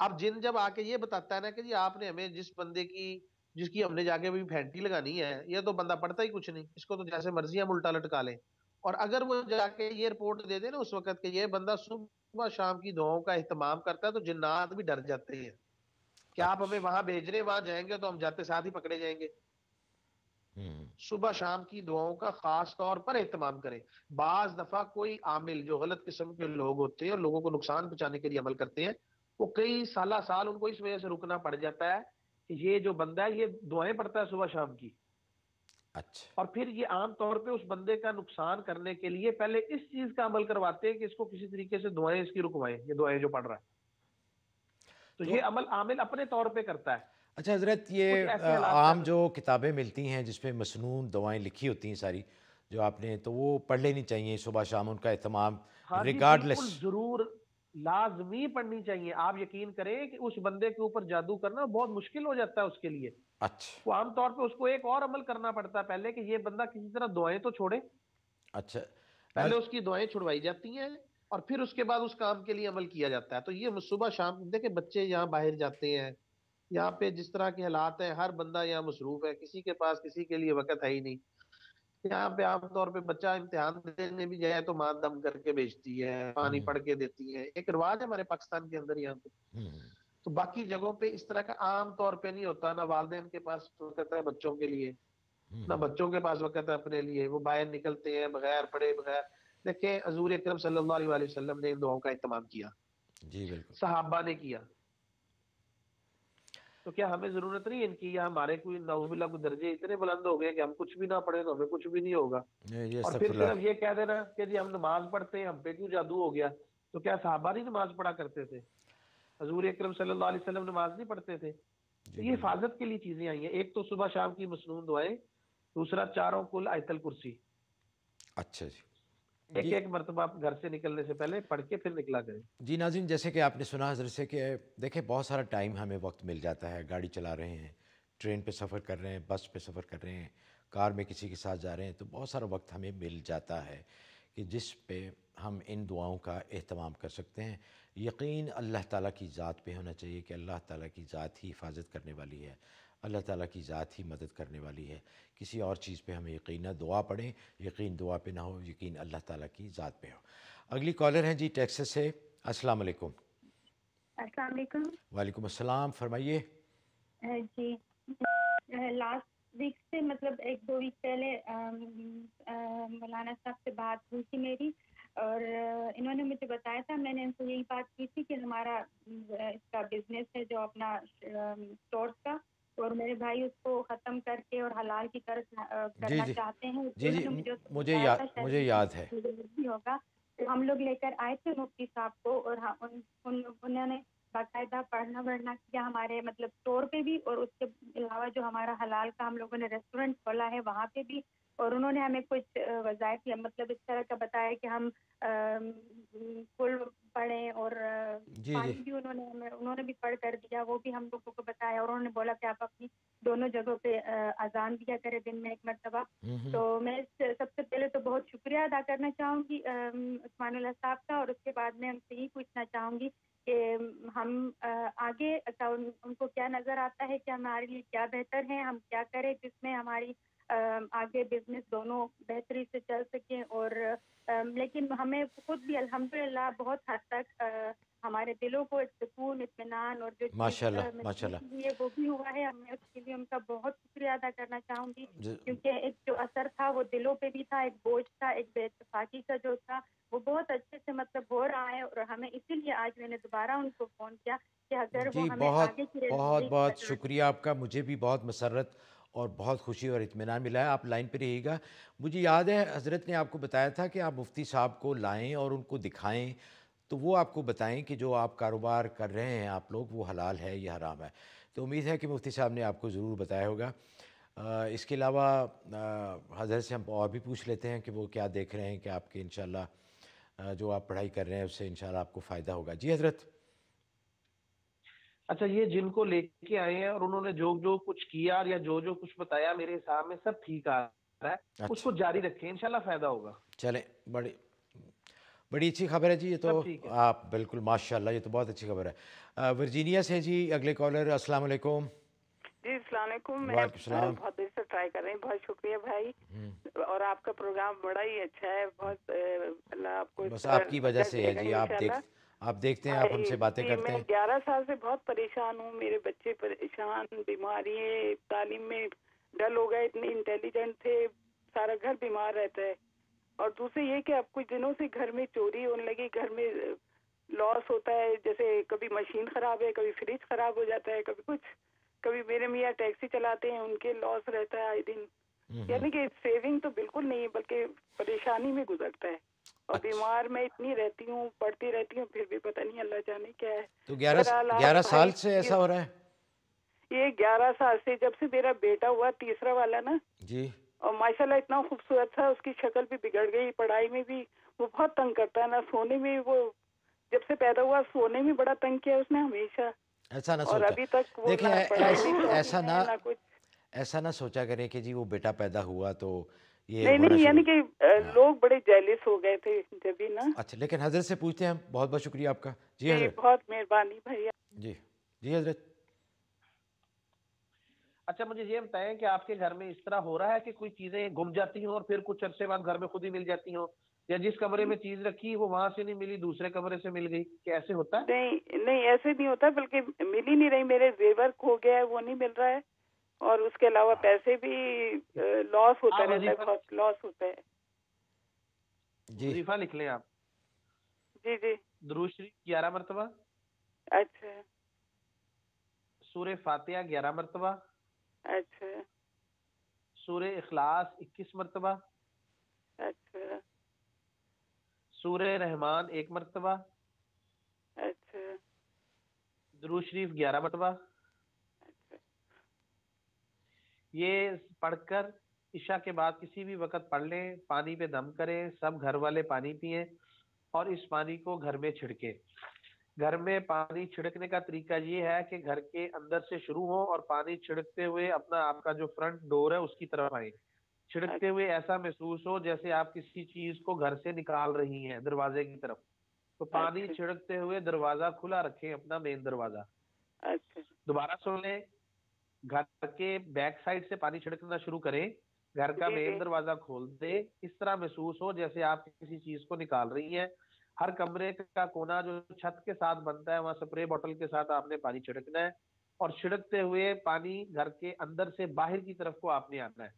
اب جن جب آ کے یہ بتاتا ہے نا کہ جی آپ نے ہمیں جس کی ہم نے جا کے بھی پھینٹی لگانی ہے، یہ تو بندہ پڑھتا ہی کچھ نہیں، اس کو تو جیسے مرضی ہم الٹا لٹکا لیں، اور اگر وہ جا کے یہ رپورٹ دے دے نا اس وقت کہ یہ بندہ صبح شام کی دعاؤں کا اہتمام کرتا ہے، تو جنات بھی ڈر جاتے ہیں کہ آپ ہمیں وہاں بھیج رہے، وہاں جائیں گے تو ہم جاتے ساتھ ہی پکڑے جائیں گے۔ صبح شام کی دعاؤں کا خاص طور پر اہتمام کریں۔ بعض دفعہ کوئی عامل جو غلط قسم کے لوگ ہوتے ہیں اور لوگوں کو نقصان پہنچانے کے لیے عمل کرتے ہیں، وہ کئی سال ان کو اس وجہ سے رکنا پڑ جاتا ہے کہ یہ جو بندہ ہے یہ دعائیں پڑھتا ہے صبح شام کی، اچھا، اور پھر یہ عام طور پہ اس بندے کا نقصان کرنے کے لیے پہلے اس چیز کا عمل کرواتے ہیں کہ اس کو کسی طریقے سے دعائیں اس کی رکوائیں، یہ دعائیں جو پڑھ رہا ہے، تو یہ عمل عامل اپنے طور پہ کرتا ہے۔ اچھا حضرت، یہ عام جو کتابیں ملتی ہیں جس پہ مسنون دعائیں لکھی ہوتی ہیں ساری جو آپ نے، تو وہ پڑھ لینی چاہیے صبح شام، ان کا اہتمام ریگارڈلیس؟ بالکل ضرور لازمی پڑھنی چاہیے۔ آپ یقین کریں کہ اس بندے کے اوپر جادو کرنا بہت مشکل ہو جاتا ہے اس کے لیے۔ اچھا، وہ عام طور پہ اس کو ایک اور عمل کرنا پڑتا ہے پہلے کہ یہ بندہ کسی طرح دعائیں تو چھوڑے۔ اچھا، پہلے اس کی دعائیں چھڑوائی جاتی ہیں اور پھر اس کے بعد اس کام کے لیے عمل کیا جاتا ہے۔ تو یہ صبح شام دیکھیں بچے یہاں باہر جاتے ہیں، یہاں پہ جس طرح کے حالات ہیں، ہر بندہ یہاں مصروف ہے، کسی کے پاس کسی کے لیے وقت ہے ہی نہیں۔ یہاں پہ عام طور پہ بچہ امتحان دینے بھی جائے تو ماں دم کر کے بھیجتی ہے، پانی پڑھ کے دیتی ہے، ایک رواج ہے ہمارے پاکستان کے اندر یہاں پہ۔ تو باقی جگہوں پہ اس طرح کا عام طور پہ نہیں ہوتا، نہ والدین کے پاس وقت ہے بچوں کے لیے، نہ بچوں کے پاس وقت ہے اپنے لیے، وہ باہر نکلتے ہیں بغیر پڑھے بغیر۔ دیکھیں حضور اکرم صلی اللہ علیہ وآلہ وسلم نے ان دعاؤں کا اہتمام کیا، جی بالکل، صحابہ نے کیا، تو کیا ہمیں ضرورت نہیں ان کی؟ یا ہمارے کوئی نعوذ باللہ کو درجے اتنے بلند ہو گئے کہ ہم کچھ بھی نہ پڑھیں تو ہمیں کچھ بھی نہیں ہوگا، اور پھر صرف یہ کہہ دینا کہ جی ہم نماز پڑھتے ہیں، ہم پہ کیوں جادو ہو گیا؟ تو کیا صحابہ نہیں نماز پڑھا کرتے تھے؟ حضور اکرم صلی اللہ علیہ وسلم نماز نہیں پڑھتے تھے؟ یہ حفاظت کے لیے چیزیں آئی ہیں، ایک تو صبح شام کی مسنون دعائیں، دوسرا چاروں کل آیت الکرسی۔ اچھا جی، ایک مرتبہ آپ گھر سے نکلنے سے پہلے پڑھ کے پھر نکلا کریں۔ جی ناظرین، جیسے کہ آپ نے سنا حضرت سے کہ دیکھیں بہت سارا ٹائم ہمیں وقت مل جاتا ہے، گاڑی چلا رہے ہیں، ٹرین پہ سفر کر رہے ہیں، بس پہ سفر کر رہے ہیں، کار میں کسی کے ساتھ جا رہے ہیں، تو بہت سارا وقت ہمیں مل جاتا ہے کہ جس پہ ہم ان دعاؤں کا اہتمام کر سکتے ہیں۔ یقین اللہ تعالیٰ کی ذات پہ ہونا چاہیے کہ اللہ تعالیٰ کی ذات ہی حفاظت کرنے والی ہے، اللہ تعالیٰ کی ذات ہی مدد کرنے والی ہے، کسی اور چیز پہ ہمیں یقین نہ، دعا پڑھیں، یقین دعا پہ نہ ہو، یقین اللہ تعالیٰ کی ذات پہ ہو۔ اگلی کالر ہیں جی ٹیکساس سے، السلام علیکم۔ السلام علیکم۔ وعلیکم السلام، فرمائیے۔ جی لاسٹ ویک سے مطلب 1-2 ویک پہلے مولانا صاحب سے بات ہوئی تھی میری، اور انہوں نے مجھے بتایا تھا، میں نے ان سے یہی بات کی تھی کہ ہمارا اس کا بزنس ہے جو اپنا اسٹورز کا، اور میرے بھائی اس کو ختم کر کے اور حلال کی طرف کرنا چاہتے ہیں۔ جی مجھے یاد ہے ہوگا، تو ہم لوگ لے کر آئے تھے مفتی صاحب کو، اور انہوں نے باقاعدہ پڑھنا کیا ہمارے مطلب اسٹور پہ بھی، اور اس کے علاوہ جو ہمارا حلال کا ہم لوگوں نے ریسٹورینٹ کھولا ہے وہاں پہ بھی، اور انہوں نے ہمیں کچھ وظائف مطلب اس طرح کا بتایا کہ ہم فل پڑھیں، اور پانی بھی انہوں نے بھی پڑھ کر دیا، وہ بھی ہم لوگوں کو بتایا، اور انہوں نے بولا کہ آپ اپنی دونوں جگہوں پہ اذان دیا کرے دن میں 1 مرتبہ۔ تو میں سب سے پہلے تو بہت شکریہ ادا کرنا چاہوں گی عثمان اللہ صاحب کا، اور اس کے بعد میں ہم سے یہ پوچھنا چاہوں گی کہ ہم آگے ان کو کیا نظر آتا ہے کہ ہمارے لیے کیا بہتر ہے، ہم کیا کریں جس میں ہماری آگے بزنس دونوں بہتری سے چل سکیں، اور لیکن ہمیں خود بھی الحمدللہ بہت حد تک ہمارے دلوں کو ایک سکون، اطمینان اور جو یہ وہ بھی ہوا ہے، ہمیں اس کے لیے ان کا بہت شکریہ ادا کرنا چاہوں گی، کیونکہ ایک جو اثر تھا وہ دلوں پہ بھی تھا، ایک بوجھ تھا، ایک بے اتفاقی کا جو تھا وہ بہت اچھے سے مطلب ہو رہا ہے، اور ہمیں اسی لیے آج میں نے دوبارہ ان کو فون کیا کہ اگر وہ ہمیں آگے کی بہت شکریہ آپ کا، مجھے بھی بہت مسرت اور بہت خوشی اور اطمینان ملا ہے۔ آپ لائن پہ رہیے گا۔ مجھے یاد ہے حضرت نے آپ کو بتایا تھا کہ آپ مفتی صاحب کو لائیں اور ان کو دکھائیں، تو وہ آپ کو بتائیں کہ جو آپ کاروبار کر رہے ہیں آپ لوگ وہ حلال ہے یا حرام ہے. تو امید ہے کہ مفتی صاحب نے آپ کو ضرور بتایا ہوگا. اس کے علاوہ حضرت سے ہم اور بھی پوچھ لیتے ہیں کہ وہ کیا دیکھ رہے ہیں کہ آپ کے انشاءاللہ جو آپ پڑھائی کر رہے ہیں اس سے انشاءاللہ آپ کو فائدہ ہوگا. جی حضرت. اچھا، یہ جن کو لے کے آئے ہیں اور انہوں نے جو جو کچھ کیا یا جو کچھ بتایا میرے حساب میں سب ٹھیک آ رہا ہے. اس کو جاری رکھیں، انشاءاللہ فائدہ ہوگا. چلیں، بڑی اچھی خبر ہے جی. یہ تو آپ بالکل ماشاءاللہ، یہ تو بہت اچھی خبر ہے. ورجینیا سے جی اگلے کالر. السلام علیکم. جی السلام علیکم. میں وعلیکم السلام. بہت دیر سے ٹرائی کر رہی ہوں. بہت شکریہ بھائی. اور آپ کا پروگرام بڑا ہی اچھا ہے. بہت اللہ آپ کو بس آپ کی وجہ سے ہے جی. آپ دیکھتے ہیں، آپ ہم سے باتیں کرتے ہیں. میں 11 سال سے بہت پریشان ہوں. میرے بچے پریشان، بیماری ہے، تعلیم میں ڈل ہو گئے. اتنے انٹیلیجنٹ تھے، سارا گھر بیمار رہتا ہے. اور دوسرے یہ کہ اب کچھ دنوں سے گھر میں چوری ہونے لگی. گھر میں لاس ہوتا ہے، جیسے کبھی مشین خراب ہے، کبھی فریج خراب ہو جاتا ہے، کبھی کچھ. کبھی میرے میاں ٹیکسی چلاتے ہیں، ان کے لاس رہتا ہے آئے دن. یعنی کہ سیونگ تو بالکل نہیں ہے، بلکہ پریشانی میں گزرتا ہے. اور بیمار میں اتنی رہتی ہوں، پڑھتی رہتی ہوں، پھر بھی پتہ نہیں اللہ جانے کیا ہے. تو 11 سال سے ایسا ہو رہا ہے؟ یہ 11 سال سے، جب سے میرا بیٹا ہوا تیسرا والا نا جی. اور ماشاءاللہ اتنا خوبصورت تھا، اس کی شکل بھی بگڑ گئی. پڑھائی میں بھی وہ بہت تنگ کرتا ہے نا. سونے میں وہ جب سے پیدا ہوا سونے میں بڑا تنگ کیا اس نے ہمیشہ. ایسا نہ اور سوچا. ابھی تک وہ دیکھیں ایسا نہ سوچا کریں کہ جی وہ بیٹا پیدا ہوا تو یہ نہیں، یعنی کہ لوگ بڑے جیلس ہو گئے تھے جب ہی نا. اچھا، لیکن حضرت سے پوچھتے ہیں ہم. بہت بہت شکریہ آپ کا. جی حضرت. بہت مہربانی بھائی. جی حضرت. اچھا، مجھے یہ بتائیں کہ آپ کے گھر میں اس طرح ہو رہا ہے کہ کوئی چیزیں گم جاتی ہوں اور پھر کچھ عرصے بعد گھر میں خود ہی مل جاتی ہوں، یا جس کمرے میں چیز رکھی وہ وہاں سے نہیں ملی، دوسرے کمرے سے مل گئی؟ کیا ایسے ہوتا ہے؟ نہیں ایسے نہیں ہوتا، بلکہ مل ہی نہیں رہی. میرے زیور کھو گیا ہے، وہ نہیں مل رہا ہے. اور اس کے علاوہ پیسے بھی لاس ہوتا رہتا ہے، بہت لاس ہوتا ہے. وظیفہ لکھ لیں آپ. جی جی. درود شریف 11 مرتبہ. اچھا. سورہ فاتحہ 11 مرتبہ. اچھا. سورہ اخلاص 21 مرتبہ. اچھا. سورہ رحمان 1 مرتبہ. اچھا. درود شریف 11 مرتبہ. اچھا. یہ پڑھ کر عشاء کے بعد کسی بھی وقت پڑھ لیں. پانی پہ دم کریں، سب گھر والے پانی پئیں اور اس پانی کو گھر میں چھڑکیں. گھر میں پانی چھڑکنے کا طریقہ یہ ہے کہ گھر کے اندر سے شروع ہو اور پانی چھڑکتے ہوئے اپنا آپ کا جو فرنٹ ڈور ہے اس کی طرف آئیں. چھڑکتے ہوئے ایسا محسوس ہو جیسے آپ کسی چیز کو گھر سے نکال رہی ہیں دروازے کی طرف. تو پانی چھڑکتے ہوئے دروازہ کھلا رکھیں، اپنا مین دروازہ. دوبارہ سن لیں. گھر کے بیک سائڈ سے پانی چھڑکنا شروع کریں، گھر کا مین دروازہ کھول دے. اس طرح محسوس ہو جیسے آپ کسی چیز کو نکال رہی ہیں. ہر کمرے کا کونا جو چھت کے ساتھ بنتا ہے وہاں سپرے بوٹل کے ساتھ آپ نے پانی چھڑکنا ہے اور چھڑکتے ہوئے پانی گھر کے اندر سے باہر کی طرف کو آپ نے آنا ہے.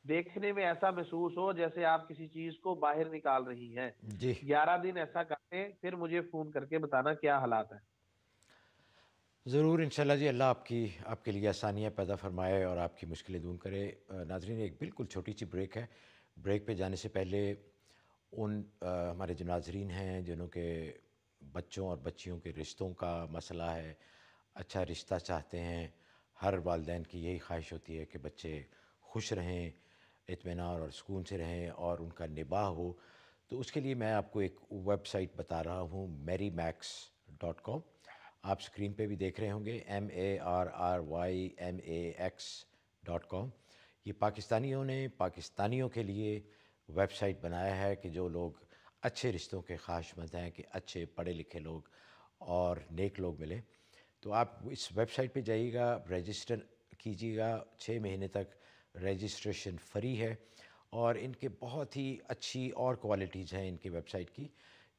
دیکھنے میں ایسا محسوس ہو جیسے آپ کسی چیز کو باہر نکال رہی ہیں. 11 دن ایسا کریں، پھر مجھے فون کر کے بتانا کیا حالات ہیں. ضرور انشاءاللہ جی. اللہ آپ کے لیے آسانیاں پیدا فرمائے اور آپ کی مشکلیں دور کرے. ناظرین ایک بالکل چھوٹی سی بریک ہے. بریک پہ جانے سے پہلے ان ہمارے جو ناظرین ہیں جنہوں کے بچوں اور بچیوں کے رشتوں کا مسئلہ ہے، اچھا رشتہ چاہتے ہیں، ہر والدین کی یہی خواہش ہوتی ہے کہ بچے خوش رہیں، اطمینان اور سکون سے رہیں اور ان کا نباہ ہو. تو اس کے لیے میں آپ کو ایک ویب سائٹ بتا رہا ہوں، marymax.com. آپ سکرین پہ بھی دیکھ رہے ہوں گے، MARRYMAX.com. یہ پاکستانیوں کے لیے ویب سائٹ بنایا ہے کہ جو لوگ اچھے رشتوں کے خواہش مند ہیں، کہ اچھے پڑھے لکھے لوگ اور نیک لوگ ملیں. تو آپ اس ویب سائٹ پہ جائیے گا، رجسٹر کیجیے گا. 6 مہینے تک رجسٹریشن فری ہے اور ان کے بہت ہی اچھی اور کوالٹیز ہیں ان کی ویب سائٹ کی،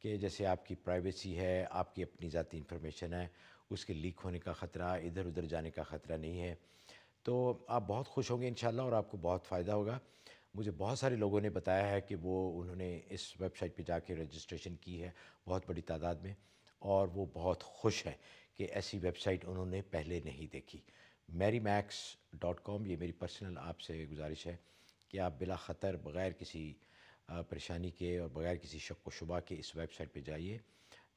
کہ جیسے آپ کی پرائیویسی ہے، آپ کی اپنی ذاتی انفارمیشن ہے، اس کے لیک ہونے کا خطرہ، ادھر ادھر جانے کا خطرہ نہیں ہے. تو آپ بہت خوش ہوں گے انشاءاللہ اور آپ کو بہت فائدہ ہوگا. مجھے بہت سارے لوگوں نے بتایا ہے کہ انہوں نے اس ویب سائٹ پہ جا کے رجسٹریشن کی ہے، بہت بڑی تعداد میں، اور وہ بہت خوش ہیں کہ ایسی ویب سائٹ انہوں نے پہلے نہیں دیکھی. marymax.com. یہ میری پرسنل آپ سے گزارش ہے کہ آپ بلا خطر بغیر کسی پریشانی کے اور بغیر کسی شک و شبہ کے اس ویب سائٹ پہ جائیے.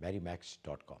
marymax.com।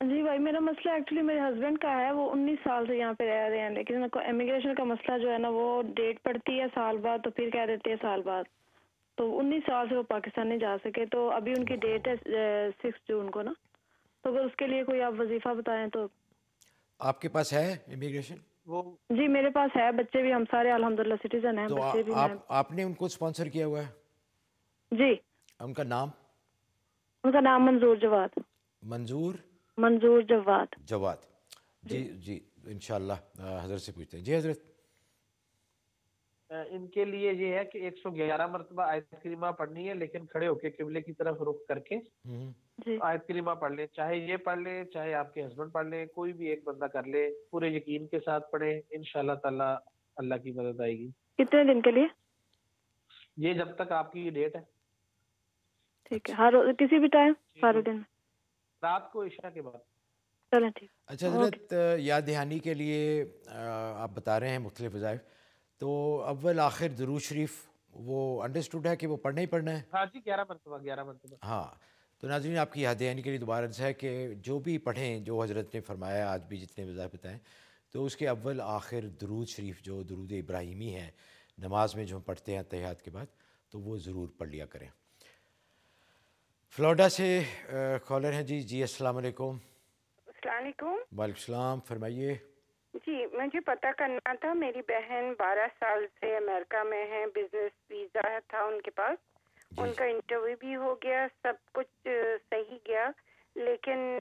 جی بھائی میرا مسئلہ ایکچولی میرے ہسبینڈ کا ہے, وہ 19 سال سے یہاں پہ رہ رہے ہیں, لیکن امیگریشن کا مسئلہ جو ہے نا, وہ ڈیٹ پڑتی ہے سال بعد, تو پھر کہہ دیتے ہیں سال بعد, تو 19 سال سے وہ پاکستان نہیں جا سکے, تو ابھی ان کی ڈیٹ ہے 6 جون کو نا, تو اگر اس کے لیے کوئی آپ وظیفہ بتائیں تو. آپ کے پاس ہے امیگریشن؟ وہ جی میرے پاس ہے, بچے بھی ہم سارے الحمدللہ سٹیزن ہیں, تو بچے بھی. آپ نے ان کو اسپانسر کیا ہوا ہے؟ جی. ان کا نام؟ ان کا نام منظور جواد. منظور جواد. جی جی انشاءاللہ حضرت سے پوچھتے ہیں. جی حضرت. ان کے لیے یہ ہے کہ 111 مرتبہ آیت کریمہ پڑھنی ہے, لیکن کھڑے ہو کے قبلے کی طرف رخ کر کے آیت کریمہ پڑھ لیں, چاہے یہ پڑھ لیں چاہے آپ کے ہسبینڈ پڑھ لیں, کوئی بھی ایک بندہ کر لے, پورے یقین کے ساتھ پڑھیں, انشاءاللہ تعالی اللہ کی مدد آئے گی. کتنے دن کے لیے؟ یہ جب تک آپ کی ڈیٹ ہے. ٹھیک ہے, ہر کسی بھی ٹائم, سارے دن, رات کو عشاء کے بعد. چلیں ٹھیک. اچھا حضرت, یاد دہانی کے لیے آپ بتا رہے ہیں مختلف وظائف, تو اول آخر درود شریف وہ انڈرسٹوڈ ہے کہ وہ پڑھنا ہی پڑھنا ہے؟ ہاں جی 11 مرتبہ. ہاں تو ناظرین آپ کی یاد دہانی کے لیے دوبارہ عرض ہے کہ جو بھی پڑھیں, جو حضرت نے فرمایا آج بھی جتنے وظائف بتائیں, تو اس کے اول آخر درود شریف جو درود ابراہیمی ہے نماز میں جو ہم پڑھتے ہیں تحیات کے بعد, تو وہ ضرور پڑھ لیا کریں. فلوریڈا سے کالر ہیں جی السلام علیکم. السلام علیکم. وعلیکم السلام, فرمائیے. جی مجھے پتہ کرنا تھا, میری بہن 12 سال سے امریکہ میں ہے, بزنس ویزا تھا ان کے پاس, ان کا انٹرویو بھی ہو گیا, سب کچھ صحیح گیا, لیکن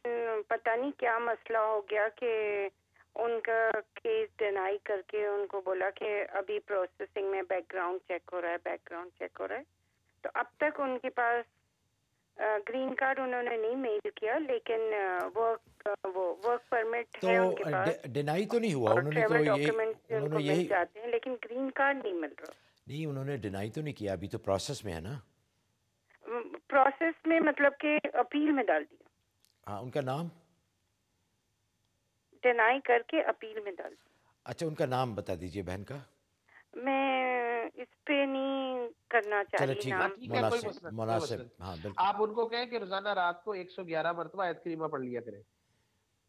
پتہ نہیں کیا مسئلہ ہو گیا کہ ان کا کیس ڈینائی کر کے ان کو بولا کہ ابھی پروسیسنگ میں بیک گراؤنڈ چیک ہو رہا ہے. تو اب تک ان کے پاس گرین کارڈ انہوں نے نہیں میل کیا, لیکن ورک پرمٹ ہے ان کے پاس. ڈینائی تو نہیں ہوا, انہوں نے تو یہی جاتے ہیں, لیکن گرین کارڈ نہیں مل رہا. نہیں, انہوں نے ڈینائی تو نہیں کیا, ابھی تو پروسیس میں ہے نا. پروسیس میں مطلب کہ اپیل میں ڈال دیا. ہاں, ان کا نام ڈینائی کر کے اپیل میں ڈال دیا. اچھا, ان کا نام بتا دیجئے بہن کا. میں اس پہ نہیں کرنا چاہ رہی نام. مناسب. ہاں بالکل. آپ ان کو کہیں کہ روزانہ رات کو 111 مرتبہ آیت کریمہ پڑھ لیا کریں.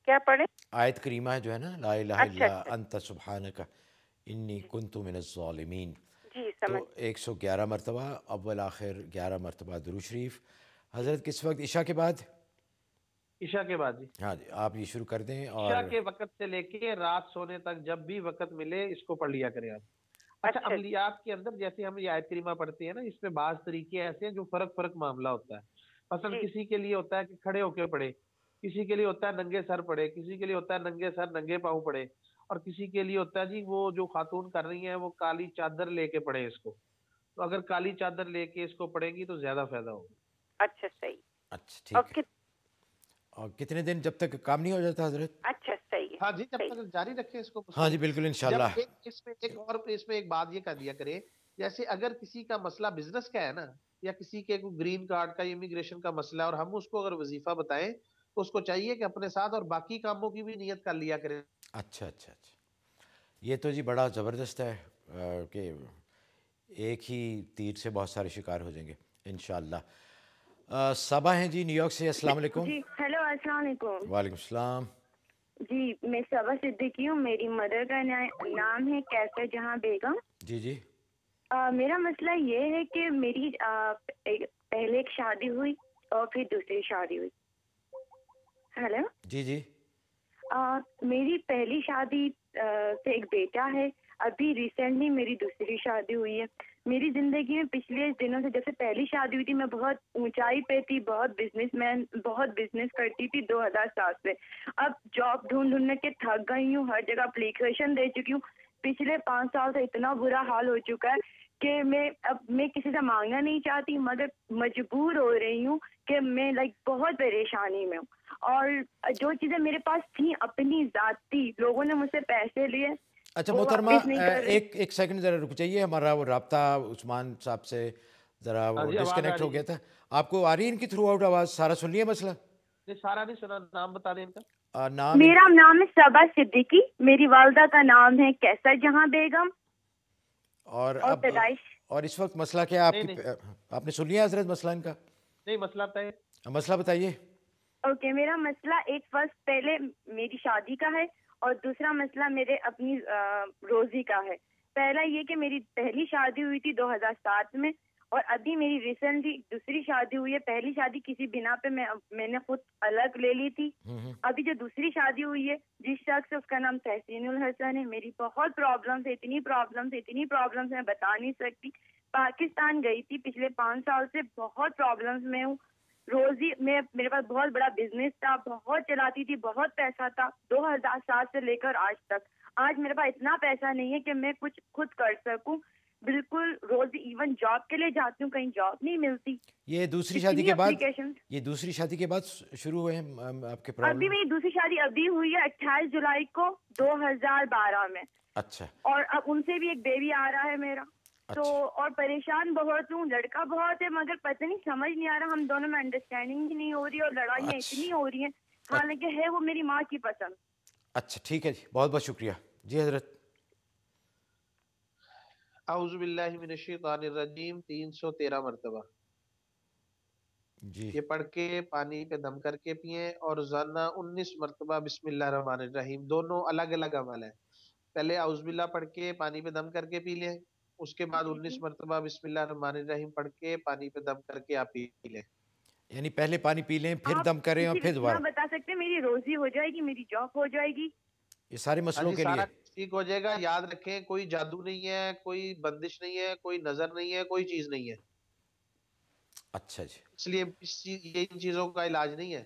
کیا پڑھیں؟ آیت کریمہ جو ہے نا, لا الہ الا انت سبحانک انی کنت من الظالمین. جی تو 111 مرتبہ, اول آخر 11 مرتبہ درود شریف. حضرت کس وقت؟ عشاء کے بعد. عشاء کے بعد. جی ہاں جی, آپ یہ شروع کر دیں. اور عشاء کے وقت سے لے کے رات سونے تک جب بھی وقت ملے اس کو پڑھ لیا کریں آپ. اچھا, عملیات کے اندر جیسے ہم یہ آیت کریمہ پڑھتے ہیں نا, اس میں بعض طریقے ایسے ہیں جو فرق معاملہ ہوتا ہے. مثلا کسی کے لیے ہوتا ہے کہ کھڑے ہو کے پڑھے, کسی کے لیے ہوتا ہے ننگے سر پڑھے, کسی کے لیے ہوتا ہے ننگے سر ننگے پاؤں پڑھے, اور کسی کے لیے ہوتا ہے جی وہ جو خاتون کر رہی ہیں وہ کالی چادر لے کے پڑھے اس کو. تو اگر کالی چادر لے کے اس کو پڑھیں گی تو زیادہ فائدہ ہوگا. اچھا صحیح. اچھا ٹھیک ہے. اور کتنے دن جب تک کام نہیں ہو جاتا حضرت؟ اچھا صحیح. ہاں جی, جب تک جاری رکھیں اس کو. ہاں جی بالکل انشاءاللہ. اس میں ایک بات یہ کر دیا کرے, جیسے اگر کسی کا مسئلہ بزنس کا ہے نا, یا کسی کے گرین کارڈ کا, امیگریشن کا مسئلہ, اور ہم اس کو اگر وظیفہ بتائیں تو اس کو چاہیے کہ اپنے ساتھ اور باقی کاموں کی بھی نیت کر لیا کریں. اچھا, یہ تو جی بڑا زبردست ہے کہ ایک ہی تیر سے بہت سارے شکار ہو جائیں گے انشاءاللہ. صبا ہیں جی نیو یارک سے, السلام علیکم. جی ہیلو, السلام علیکم. وعلیکم السلام. جی میں صبا صدیقی ہوں, میری مدر کا نام ہے کیسر جہاں بیگم. جی میرا مسئلہ یہ ہے کہ میری پہلے ایک شادی ہوئی اور پھر دوسری شادی ہوئی. ہیلو. جی میری پہلی شادی سے ایک بیٹا ہے, ابھی ریسنٹلی میری دوسری شادی ہوئی ہے. میری زندگی میں پچھلے دنوں سے, جب سے پہلی شادی ہوئی تھی, میں بہت اونچائی پہ تھی, بہت بزنس کرتی تھی 2007 سے. اب جاب ڈھونڈنے کے تھک گئی ہوں, ہر جگہ اپلیکیشن دے چکی ہوں. پچھلے 5 سال سے اتنا برا حال ہو چکا ہے کہ میں کسی سے مانگنا نہیں چاہتی, مگر مجبور ہو رہی ہوں کہ میں بہت پریشانی میں ہوں. اور جو چیزیں میرے پاس تھیں اپنی ذاتی, لوگوں نے مجھ سے پیسے لیے. اچھا محترمہ, ایک سیکنڈ ذرا رک جائیے, ہمارا وہ رابطہ عثمان صاحب سے ذرا ڈسکنیکٹ ہو گیا تھا. آپ کو آ رہی ہے ان کی تھرو آؤٹ آواز؟ سارا سن لیا مسئلہ؟ سارا نہیں سنا, نام بتا دیں ان کا. میرا نام ہے صبا صدیقی, میری والدہ کا نام ہے کیسر جہاں بیگم. اور اس وقت مسئلہ کیا آپ نے سن لیا حضرت مسئلہ ان کا؟ نہیں, مسئلہ بتائیے. مسئلہ بتائیے. اوکے، میرا مسئلہ ایک فرسٹ پہلے میری شادی کا ہے اور دوسرا مسئلہ میرے اپنی روزی کا ہے. پہلا یہ کہ میری پہلی شادی ہوئی تھی 2007 میں اور ابھی میری ریسنٹلی دوسری شادی ہوئی ہے. پہلی شادی کسی بنا پہ میں نے خود الگ لے لی تھی. ابھی جو دوسری شادی ہوئی ہے جس شخص سے، اس کا نام تحسین الحسن ہے. میری بہت پرابلمس ہے، اتنی پرابلمس میں بتا نہیں سکتی. پاکستان گئی تھی پچھلے 5 سال سے، بہت پرابلمس میں ہوں. روزی میں میرے پاس بہت بڑا بزنس تھا، بہت چلاتی تھی، بہت پیسہ تھا 2007 سے لے کر آج تک. آج میرے پاس اتنا پیسہ نہیں ہے کہ میں کچھ خود کر سکوں. بالکل روزی ایون جاب کے لیے جاتی ہوں، کہیں جاب نہیں ملتی. یہ دوسری شادی کے بعد شروع ہوئے ہیں آپ کے پرابلم؟ ابھی میری دوسری شادی ابھی ہوئی ہے 28 جولائی کو 2012 میں. اچھا. اور اب ان سے بھی ایک بیبی آ رہا ہے میرا. تو اور پریشان بہت ہوں. لڑکا بہت ہے مگر پتہ نہیں سمجھ نہیں آ رہا، ہم دونوں میں انڈرسٹینڈنگ نہیں ہو رہی اور لڑائیاں اتنی ہو رہی ہیں، حالانکہ ہے وہ میری ماں کی پسند. اچھا ٹھیک ہے جی، بہت بہت شکریہ. جی حضرت. اعوذ باللہ من الشیطان الرجیم 313 مرتبہ جی. یہ پڑھ کے پانی پہ دم کر کے پئیں اور روزانہ 19 مرتبہ بسم اللہ الرحمن الرحیم. دونوں الگ الگ عمل ہے. پہلے اعوذ باللہ پڑھ کے پانی پہ دم کر کے پی لیں، اس کے بعد 19 مرتبہ بسم اللہ الرحمن الرحیم پڑھ کے پانی پہ دم کر کے آپ پی لیں. یعنی پہلے پانی پی لیں پھر دم کریں اور پھر دوبارہ. بتا سکتے ہیں میری روزی ہو جائے گی، میری جاب ہو جائے گی، یہ سارے مسئلوں کے لیے ٹھیک ہو جائے گا. یاد رکھیں کوئی جادو نہیں ہے، کوئی بندش نہیں ہے، کوئی نظر نہیں ہے، کوئی چیز نہیں ہے. اچھا جی. اس لیے یہ ان چیزوں کا علاج نہیں ہے.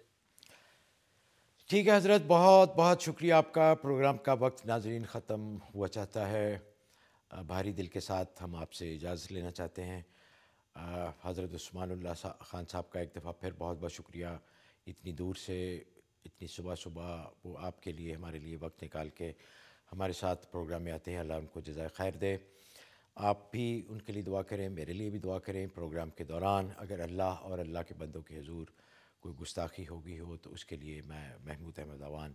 ٹھیک ہے حضرت، بہت بہت شکریہ آپ کا. پروگرام کا وقت ناظرین ختم ہوا چاہتا ہے. بھاری دل کے ساتھ ہم آپ سے اجازت لینا چاہتے ہیں. حضرت عثمان اللہ خان صاحب کا ایک دفعہ پھر بہت بہت شکریہ. اتنی دور سے اتنی صبح وہ آپ کے لیے ہمارے لیے وقت نکال کے ہمارے ساتھ پروگرام میں آتے ہیں. اللہ ان کو جزائے خیر دے. آپ بھی ان کے لیے دعا کریں، میرے لیے بھی دعا کریں. پروگرام کے دوران اگر اللہ اور اللہ کے بندوں کے حضور کوئی گستاخی ہوگی ہو تو اس کے لیے میں محمود احمد عوان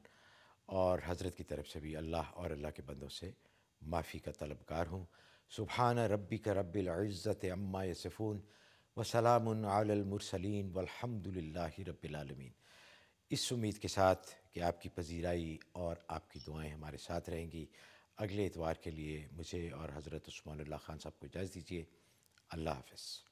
اور حضرت کی طرف سے بھی اللہ اور اللہ کے بندوں سے معافی کا طلبگار ہوں. سبحان ربک رب العزت عما یصفون وسلام علی المرسلین والحمد للہ رب العالمین. اس امید کے ساتھ کہ آپ کی پذیرائی اور آپ کی دعائیں ہمارے ساتھ رہیں گی. اگلے اتوار کے لیے مجھے اور حضرت عثمان اللہ خان صاحب کو اجازت دیجیے. اللہ حافظ.